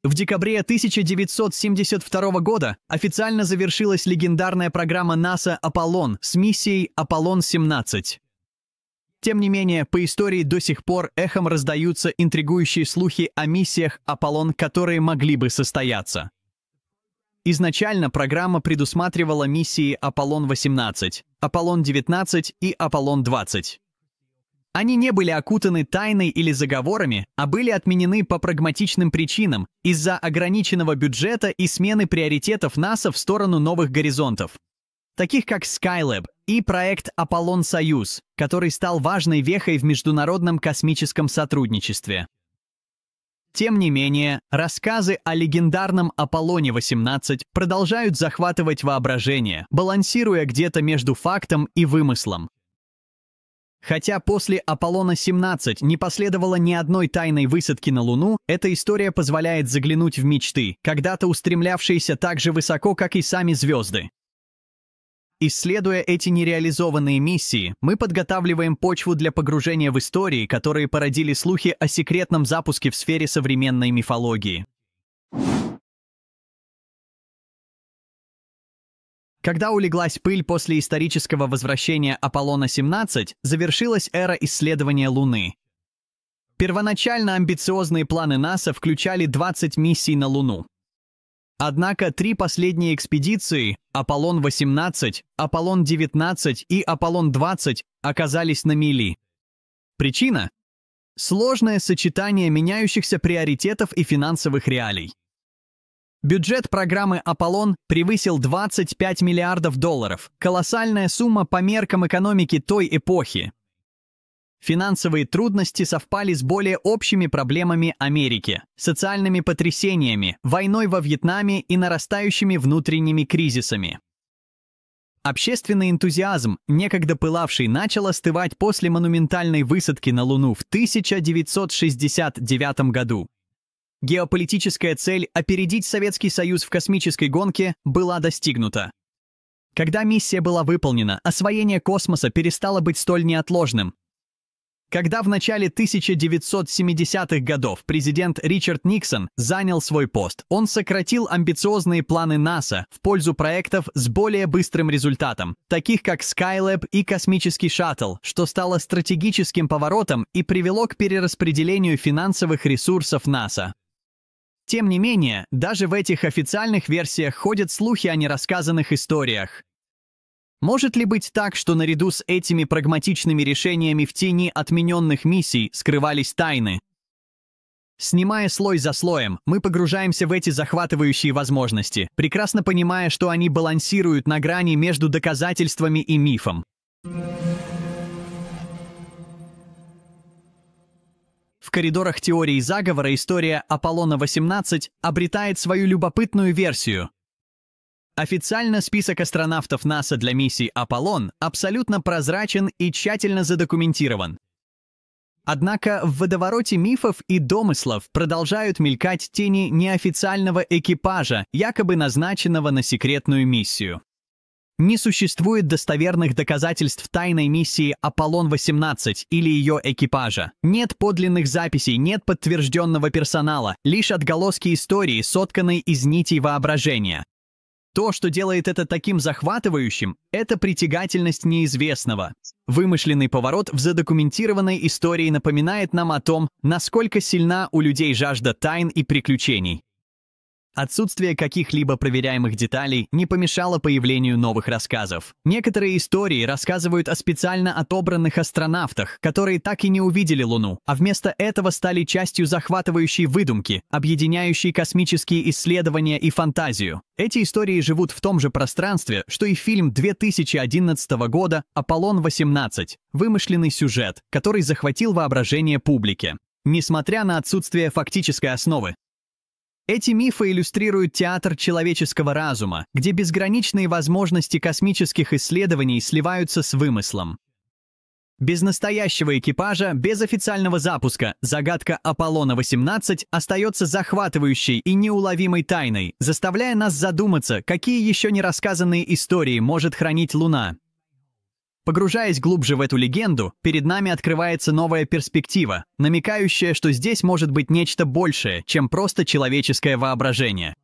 В декабре 1972 года официально завершилась легендарная программа НАСА «Аполлон» с миссией «Аполлон-17». Тем не менее, по истории до сих пор эхом раздаются интригующие слухи о миссиях «Аполлон», которые могли бы состояться. Изначально программа предусматривала миссии «Аполлон-18», «Аполлон-19» и «Аполлон-20». Они не были окутаны тайной или заговорами, а были отменены по прагматичным причинам из-за ограниченного бюджета и смены приоритетов НАСА в сторону новых горизонтов, таких как Skylab и проект «Аполлон-Союз», который стал важной вехой в международном космическом сотрудничестве. Тем не менее, рассказы о легендарном Аполлоне-18 продолжают захватывать воображение, балансируя где-то между фактом и вымыслом. Хотя после Аполлона-17 не последовало ни одной тайной высадки на Луну, эта история позволяет заглянуть в мечты, когда-то устремлявшиеся так же высоко, как и сами звезды. Исследуя эти нереализованные миссии, мы подготавливаем почву для погружения в истории, которые породили слухи о секретном запуске в сфере современной мифологии. Когда улеглась пыль после исторического возвращения Аполлона-17, завершилась эра исследования Луны. Первоначально амбициозные планы НАСА включали 20 миссий на Луну. Однако три последние экспедиции – Аполлон-18, Аполлон-19 и Аполлон-20 – оказались на мели. Причина – сложное сочетание меняющихся приоритетов и финансовых реалий. Бюджет программы «Аполлон» превысил $25 миллиардов, колоссальная сумма по меркам экономики той эпохи. Финансовые трудности совпали с более общими проблемами Америки, социальными потрясениями, войной во Вьетнаме и нарастающими внутренними кризисами. Общественный энтузиазм, некогда пылавший, начал остывать после монументальной высадки на Луну в 1969 году. Геополитическая цель опередить Советский Союз в космической гонке была достигнута. Когда миссия была выполнена, освоение космоса перестало быть столь неотложным. Когда в начале 1970-х годов президент Ричард Никсон занял свой пост, он сократил амбициозные планы НАСА в пользу проектов с более быстрым результатом, таких как Skylab и космический шаттл, что стало стратегическим поворотом и привело к перераспределению финансовых ресурсов НАСА. Тем не менее, даже в этих официальных версиях ходят слухи о нерассказанных историях. Может ли быть так, что наряду с этими прагматичными решениями в тени отмененных миссий скрывались тайны? Снимая слой за слоем, мы погружаемся в эти захватывающие возможности, прекрасно понимая, что они балансируют на грани между доказательствами и мифом. В коридорах теории заговора история Аполлона-18 обретает свою любопытную версию. Официально список астронавтов НАСА для миссии «Аполлон» абсолютно прозрачен и тщательно задокументирован. Однако в водовороте мифов и домыслов продолжают мелькать тени неофициального экипажа, якобы назначенного на секретную миссию. Не существует достоверных доказательств тайной миссии Аполлон-18 или ее экипажа. Нет подлинных записей, нет подтвержденного персонала, лишь отголоски истории, сотканной из нитей воображения. То, что делает это таким захватывающим, это притягательность неизвестного. Вымышленный поворот в задокументированной истории напоминает нам о том, насколько сильна у людей жажда тайн и приключений. Отсутствие каких-либо проверяемых деталей не помешало появлению новых рассказов. Некоторые истории рассказывают о специально отобранных астронавтах, которые так и не увидели Луну, а вместо этого стали частью захватывающей выдумки, объединяющей космические исследования и фантазию. Эти истории живут в том же пространстве, что и фильм 2011 года «Аполлон-18», вымышленный сюжет, который захватил воображение публики. Несмотря на отсутствие фактической основы, эти мифы иллюстрируют театр человеческого разума, где безграничные возможности космических исследований сливаются с вымыслом. Без настоящего экипажа, без официального запуска, загадка Аполлона-18 остается захватывающей и неуловимой тайной, заставляя нас задуматься, какие еще не рассказанные истории может хранить Луна. Погружаясь глубже в эту легенду, перед нами открывается новая перспектива, намекающая, что здесь может быть нечто большее, чем просто человеческое воображение.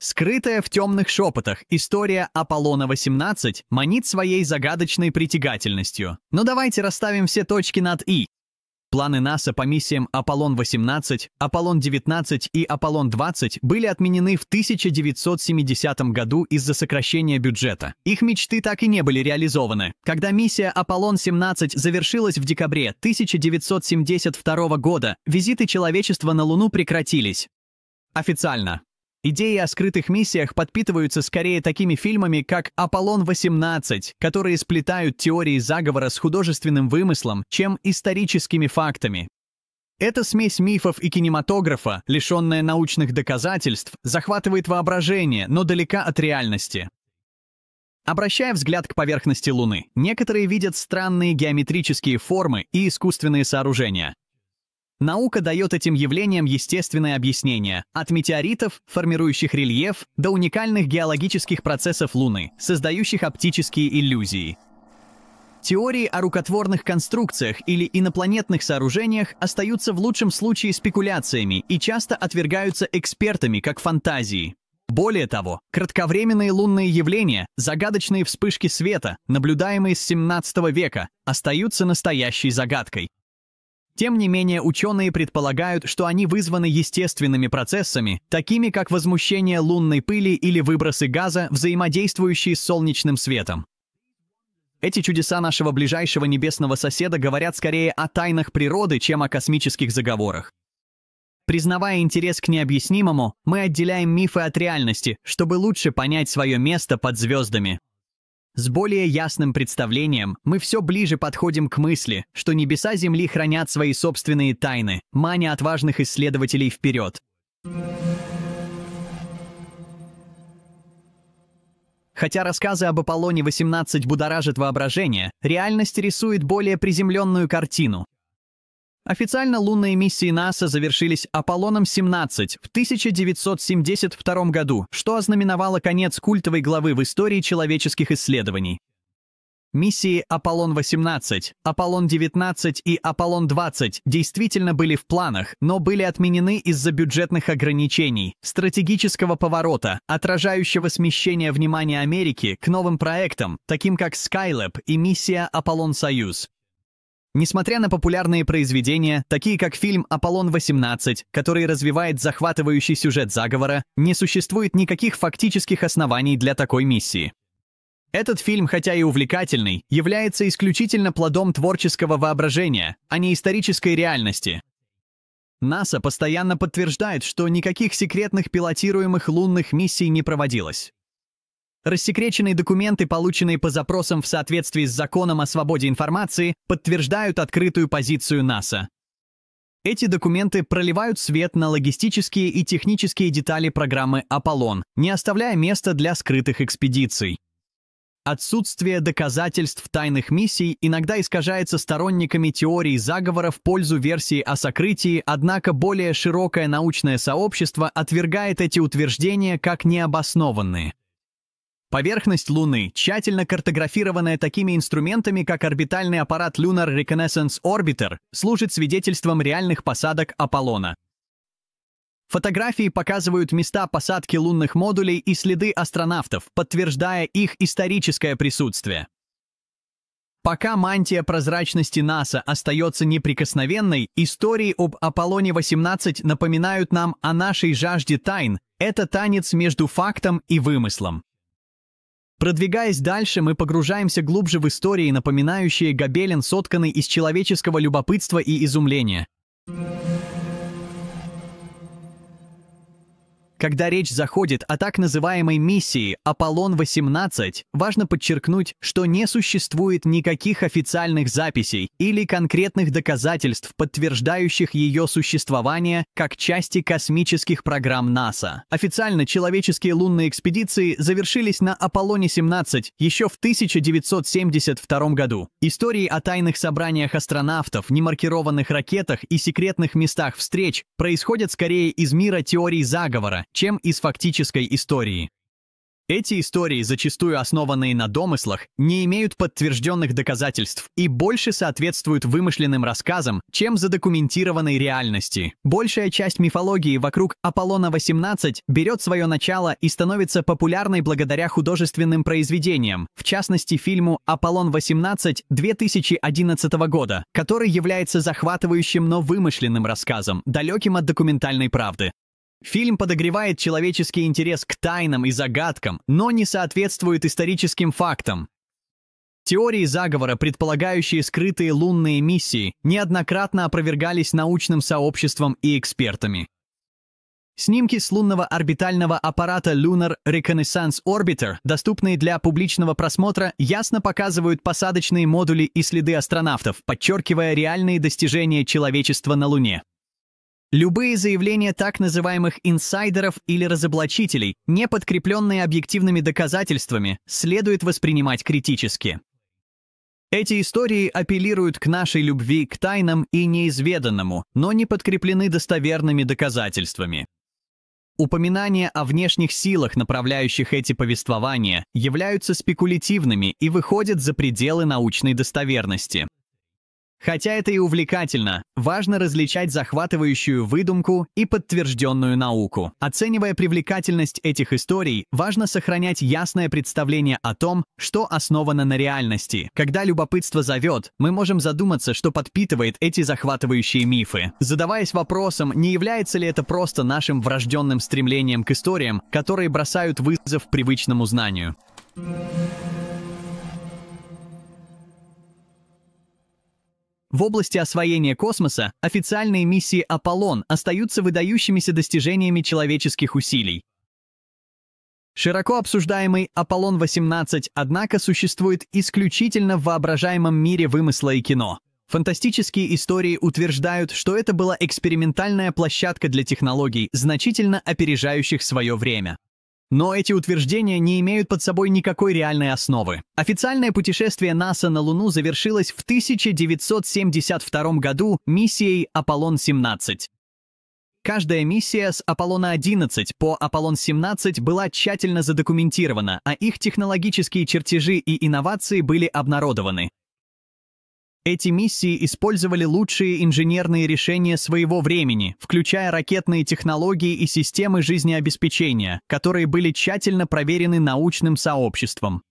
Скрытая в темных шепотах история Аполлона-18 манит своей загадочной притягательностью. Но давайте расставим все точки над «и». Планы НАСА по миссиям Аполлон-18, Аполлон-19 и Аполлон-20 были отменены в 1970 году из-за сокращения бюджета. Их мечты так и не были реализованы. Когда миссия Аполлон-17 завершилась в декабре 1972 года, визиты человечества на Луну прекратились. Официально. Идеи о скрытых миссиях подпитываются скорее такими фильмами, как «Аполлон-18», которые сплетают теории заговора с художественным вымыслом, чем историческими фактами. Эта смесь мифов и кинематографа, лишенная научных доказательств, захватывает воображение, но далека от реальности. Обращая взгляд к поверхности Луны, некоторые видят странные геометрические формы и искусственные сооружения. Наука дает этим явлениям естественное объяснение, от метеоритов, формирующих рельеф, до уникальных геологических процессов Луны, создающих оптические иллюзии. Теории о рукотворных конструкциях или инопланетных сооружениях остаются в лучшем случае спекуляциями и часто отвергаются экспертами как фантазии. Более того, кратковременные лунные явления, загадочные вспышки света, наблюдаемые с 17 века, остаются настоящей загадкой. Тем не менее, ученые предполагают, что они вызваны естественными процессами, такими как возмущение лунной пыли или выбросы газа, взаимодействующие с солнечным светом. Эти чудеса нашего ближайшего небесного соседа говорят скорее о тайнах природы, чем о космических заговорах. Признавая интерес к необъяснимому, мы отделяем мифы от реальности, чтобы лучше понять свое место под звездами. С более ясным представлением мы все ближе подходим к мысли, что небеса Земли хранят свои собственные тайны, маня отважных исследователей вперед. Хотя рассказы об Аполлоне-18 будоражат воображение, реальность рисует более приземленную картину. Официально лунные миссии НАСА завершились Аполлоном-17 в 1972 году, что ознаменовало конец культовой главы в истории человеческих исследований. Миссии Аполлон-18, Аполлон-19 и Аполлон-20 действительно были в планах, но были отменены из-за бюджетных ограничений, стратегического поворота, отражающего смещение внимания Америки к новым проектам, таким как Skylab и миссия Аполлон-Союз. Несмотря на популярные произведения, такие как фильм «Аполлон-18», который развивает захватывающий сюжет заговора, не существует никаких фактических оснований для такой миссии. Этот фильм, хотя и увлекательный, является исключительно плодом творческого воображения, а не исторической реальности. НАСА постоянно подтверждает, что никаких секретных пилотируемых лунных миссий не проводилось. Рассекреченные документы, полученные по запросам в соответствии с Законом о свободе информации, подтверждают открытую позицию НАСА. Эти документы проливают свет на логистические и технические детали программы «Аполлон», не оставляя места для скрытых экспедиций. Отсутствие доказательств тайных миссий иногда искажается сторонниками теории заговора в пользу версии о сокрытии, однако более широкое научное сообщество отвергает эти утверждения как необоснованные. Поверхность Луны, тщательно картографированная такими инструментами, как орбитальный аппарат Lunar Reconnaissance Orbiter, служит свидетельством реальных посадок Аполлона. Фотографии показывают места посадки лунных модулей и следы астронавтов, подтверждая их историческое присутствие. Пока мантия прозрачности НАСА остается неприкосновенной, истории об Аполлоне-18 напоминают нам о нашей жажде тайн. Это танец между фактом и вымыслом. Продвигаясь дальше, мы погружаемся глубже в истории, напоминающие гобелен, сотканный из человеческого любопытства и изумления. Когда речь заходит о так называемой миссии Аполлон-18, важно подчеркнуть, что не существует никаких официальных записей или конкретных доказательств, подтверждающих ее существование как части космических программ НАСА. Официально человеческие лунные экспедиции завершились на Аполлоне-17 еще в 1972 году. Истории о тайных собраниях астронавтов, немаркированных ракетах и секретных местах встреч происходят скорее из мира теорий заговора, чем из фактической истории. Эти истории, зачастую основанные на домыслах, не имеют подтвержденных доказательств и больше соответствуют вымышленным рассказам, чем задокументированной реальности. Большая часть мифологии вокруг Аполлона-18 берет свое начало и становится популярной благодаря художественным произведениям, в частности фильму «Аполлон-18» 2011 года, который является захватывающим, но вымышленным рассказом, далеким от документальной правды. Фильм подогревает человеческий интерес к тайнам и загадкам, но не соответствует историческим фактам. Теории заговора, предполагающие скрытые лунные миссии, неоднократно опровергались научным сообществом и экспертами. Снимки с лунного орбитального аппарата Lunar Reconnaissance Orbiter, доступные для публичного просмотра, ясно показывают посадочные модули и следы астронавтов, подчеркивая реальные достижения человечества на Луне. Любые заявления так называемых инсайдеров или разоблачителей, не подкрепленные объективными доказательствами, следует воспринимать критически. Эти истории апеллируют к нашей любви к тайнам и неизведанному, но не подкреплены достоверными доказательствами. Упоминания о внешних силах, направляющих эти повествования, являются спекулятивными и выходят за пределы научной достоверности. Хотя это и увлекательно, важно различать захватывающую выдумку и подтвержденную науку. Оценивая привлекательность этих историй, важно сохранять ясное представление о том, что основано на реальности. Когда любопытство зовет, мы можем задуматься, что подпитывает эти захватывающие мифы, задаваясь вопросом, не является ли это просто нашим врожденным стремлением к историям, которые бросают вызов привычному знанию. В области освоения космоса официальные миссии «Аполлон» остаются выдающимися достижениями человеческих усилий. Широко обсуждаемый «Аполлон-18», однако, существует исключительно в воображаемом мире вымысла и кино. Фантастические истории утверждают, что это была экспериментальная площадка для технологий, значительно опережающих свое время. Но эти утверждения не имеют под собой никакой реальной основы. Официальное путешествие НАСА на Луну завершилось в 1972 году миссией «Аполлон-17». Каждая миссия с Аполлона-11 по Аполлон-17 была тщательно задокументирована, а их технологические чертежи и инновации были обнародованы. Эти миссии использовали лучшие инженерные решения своего времени, включая ракетные технологии и системы жизнеобеспечения, которые были тщательно проверены научным сообществом.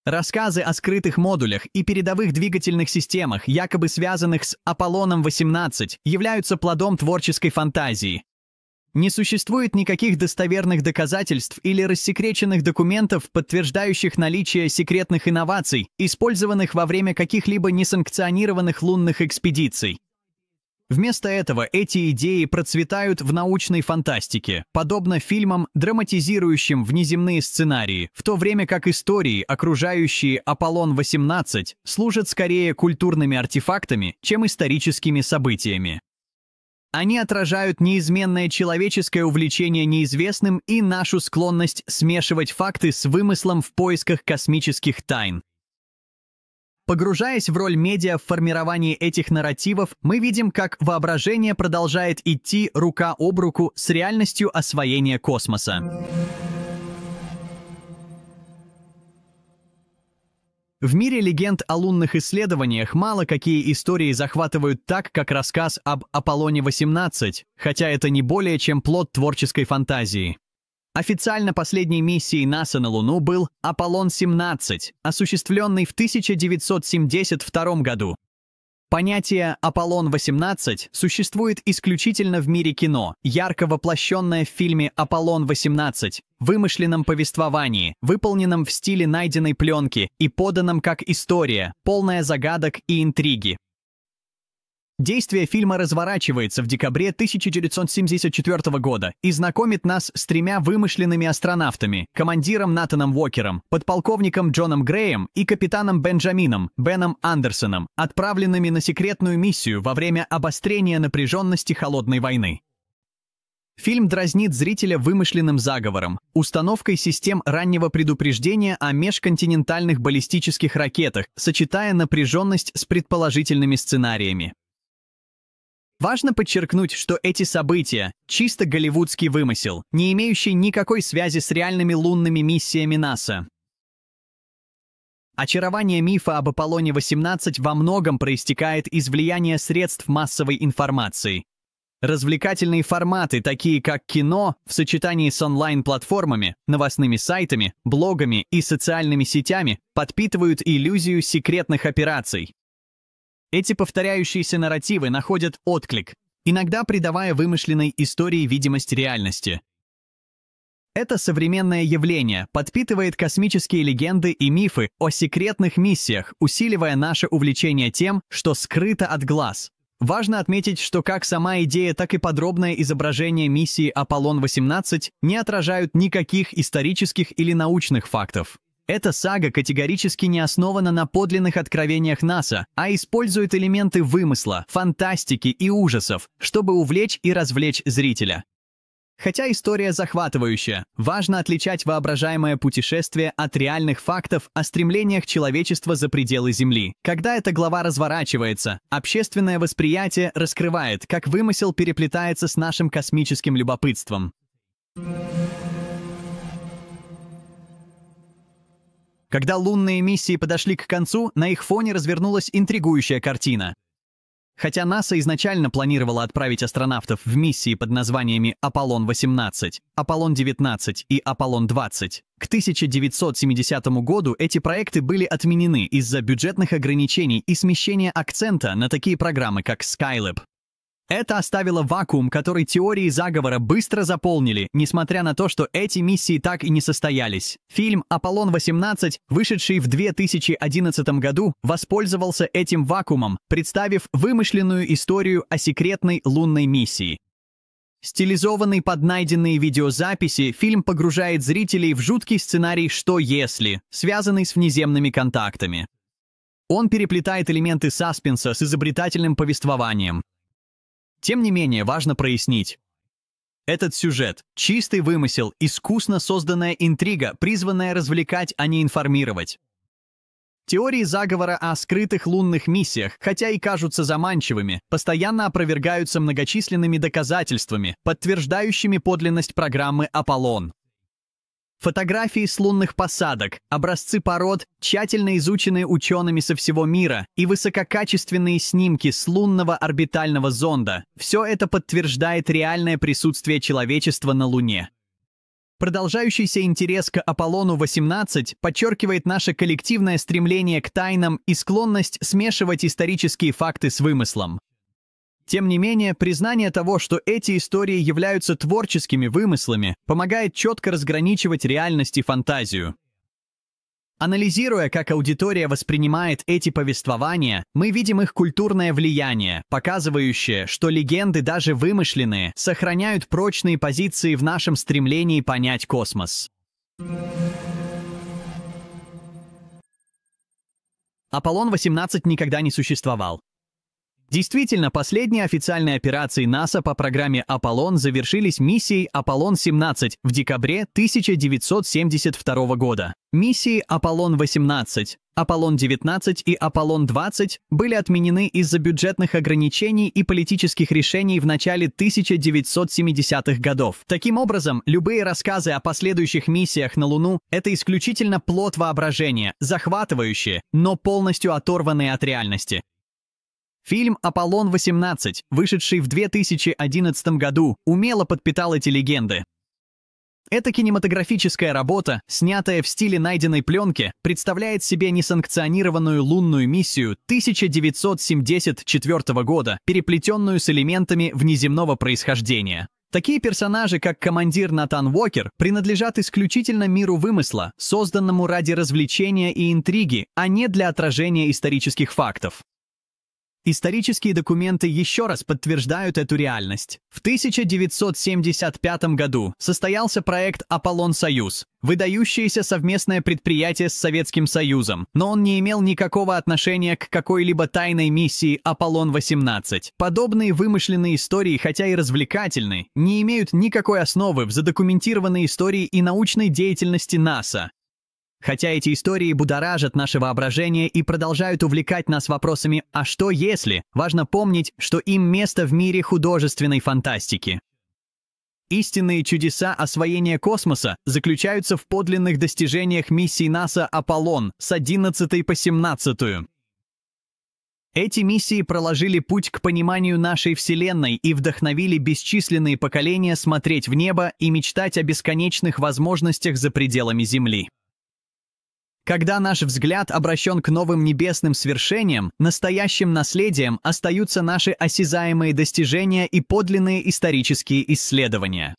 Рассказы о скрытых модулях и передовых двигательных системах, якобы связанных с Аполлоном-18, являются плодом творческой фантазии. Не существует никаких достоверных доказательств или рассекреченных документов, подтверждающих наличие секретных инноваций, использованных во время каких-либо несанкционированных лунных экспедиций. Вместо этого эти идеи процветают в научной фантастике, подобно фильмам, драматизирующим внеземные сценарии, в то время как истории, окружающие Аполлон-18, служат скорее культурными артефактами, чем историческими событиями. Они отражают неизменное человеческое увлечение неизвестным и нашу склонность смешивать факты с вымыслом в поисках космических тайн. Погружаясь в роль медиа в формировании этих нарративов, мы видим, как воображение продолжает идти рука об руку с реальностью освоения космоса. В мире легенд о лунных исследованиях мало какие истории захватывают так, как рассказ об Аполлоне-18, хотя это не более чем плод творческой фантазии. Официально последней миссией НАСА на Луну был Аполлон-17, осуществленный в 1972 году. Понятие «Аполлон-18» существует исключительно в мире кино, ярко воплощенное в фильме «Аполлон-18», вымышленном повествовании, выполненном в стиле найденной пленки и поданном как история, полная загадок и интриги. Действие фильма разворачивается в декабре 1974 года и знакомит нас с тремя вымышленными астронавтами: командиром Натаном Уокером, подполковником Джоном Греем и капитаном Бенджамином Беном Андерсоном, отправленными на секретную миссию во время обострения напряженности Холодной войны. Фильм дразнит зрителя вымышленным заговором, установкой систем раннего предупреждения о межконтинентальных баллистических ракетах, сочетая напряженность с предположительными сценариями. Важно подчеркнуть, что эти события – чисто голливудский вымысел, не имеющий никакой связи с реальными лунными миссиями НАСА. Очарование мифа об Аполлоне-18 во многом проистекает из влияния средств массовой информации. Развлекательные форматы, такие как кино, в сочетании с онлайн-платформами, новостными сайтами, блогами и социальными сетями, подпитывают иллюзию секретных операций. Эти повторяющиеся нарративы находят отклик, иногда придавая вымышленной истории видимость реальности. Это современное явление подпитывает космические легенды и мифы о секретных миссиях, усиливая наше увлечение тем, что скрыто от глаз. Важно отметить, что как сама идея, так и подробное изображение миссии Аполлон-18 не отражают никаких исторических или научных фактов. Эта сага категорически не основана на подлинных откровениях НАСА, а использует элементы вымысла, фантастики и ужасов, чтобы увлечь и развлечь зрителя. Хотя история захватывающая, важно отличать воображаемое путешествие от реальных фактов о стремлениях человечества за пределы Земли. Когда эта глава разворачивается, общественное восприятие раскрывает, как вымысел переплетается с нашим космическим любопытством. Когда лунные миссии подошли к концу, на их фоне развернулась интригующая картина. Хотя НАСА изначально планировала отправить астронавтов в миссии под названиями Аполлон-18, Аполлон-19 и Аполлон-20, к 1970 году эти проекты были отменены из-за бюджетных ограничений и смещения акцента на такие программы, как Skylab. Это оставило вакуум, который теории заговора быстро заполнили, несмотря на то, что эти миссии так и не состоялись. Фильм «Аполлон-18», вышедший в 2011 году, воспользовался этим вакуумом, представив вымышленную историю о секретной лунной миссии. Стилизованный под найденные видеозаписи, фильм погружает зрителей в жуткий сценарий «Что если?», связанный с внеземными контактами. Он переплетает элементы саспенса с изобретательным повествованием. Тем не менее, важно прояснить. Этот сюжет – чистый вымысел, искусно созданная интрига, призванная развлекать, а не информировать. Теории заговора о скрытых лунных миссиях, хотя и кажутся заманчивыми, постоянно опровергаются многочисленными доказательствами, подтверждающими подлинность программы «Аполлон». Фотографии с лунных посадок, образцы пород, тщательно изученные учеными со всего мира, и высококачественные снимки с лунного орбитального зонда – все это подтверждает реальное присутствие человечества на Луне. Продолжающийся интерес к Аполлону-18 подчеркивает наше коллективное стремление к тайнам и склонность смешивать исторические факты с вымыслом. Тем не менее, признание того, что эти истории являются творческими вымыслами, помогает четко разграничивать реальность и фантазию. Анализируя, как аудитория воспринимает эти повествования, мы видим их культурное влияние, показывающее, что легенды, даже вымышленные, сохраняют прочные позиции в нашем стремлении понять космос. Аполлон-18 никогда не существовал. Действительно, последние официальные операции НАСА по программе «Аполлон» завершились миссией «Аполлон-17» в декабре 1972 года. Миссии «Аполлон-18», «Аполлон-19» и «Аполлон-20» были отменены из-за бюджетных ограничений и политических решений в начале 1970-х годов. Таким образом, любые рассказы о последующих миссиях на Луну – это исключительно плод воображения, захватывающие, но полностью оторванные от реальности. Фильм «Аполлон-18», вышедший в 2011 году, умело подпитал эти легенды. Эта кинематографическая работа, снятая в стиле найденной пленки, представляет себе несанкционированную лунную миссию 1974 года, переплетенную с элементами внеземного происхождения. Такие персонажи, как командир Натан Уокер, принадлежат исключительно миру вымысла, созданному ради развлечения и интриги, а не для отражения исторических фактов. Исторические документы еще раз подтверждают эту реальность. В 1975 году состоялся проект «Аполлон-Союз», выдающееся совместное предприятие с Советским Союзом, но он не имел никакого отношения к какой-либо тайной миссии «Аполлон-18». Подобные вымышленные истории, хотя и развлекательны, не имеют никакой основы в задокументированной истории и научной деятельности НАСА. Хотя эти истории будоражат наше воображение и продолжают увлекать нас вопросами «а что если?», важно помнить, что им место в мире художественной фантастики. Истинные чудеса освоения космоса заключаются в подлинных достижениях миссий НАСА «Аполлон» с 11 по 17. Эти миссии проложили путь к пониманию нашей Вселенной и вдохновили бесчисленные поколения смотреть в небо и мечтать о бесконечных возможностях за пределами Земли. Когда наш взгляд обращен к новым небесным свершениям, настоящим наследием остаются наши осязаемые достижения и подлинные исторические исследования.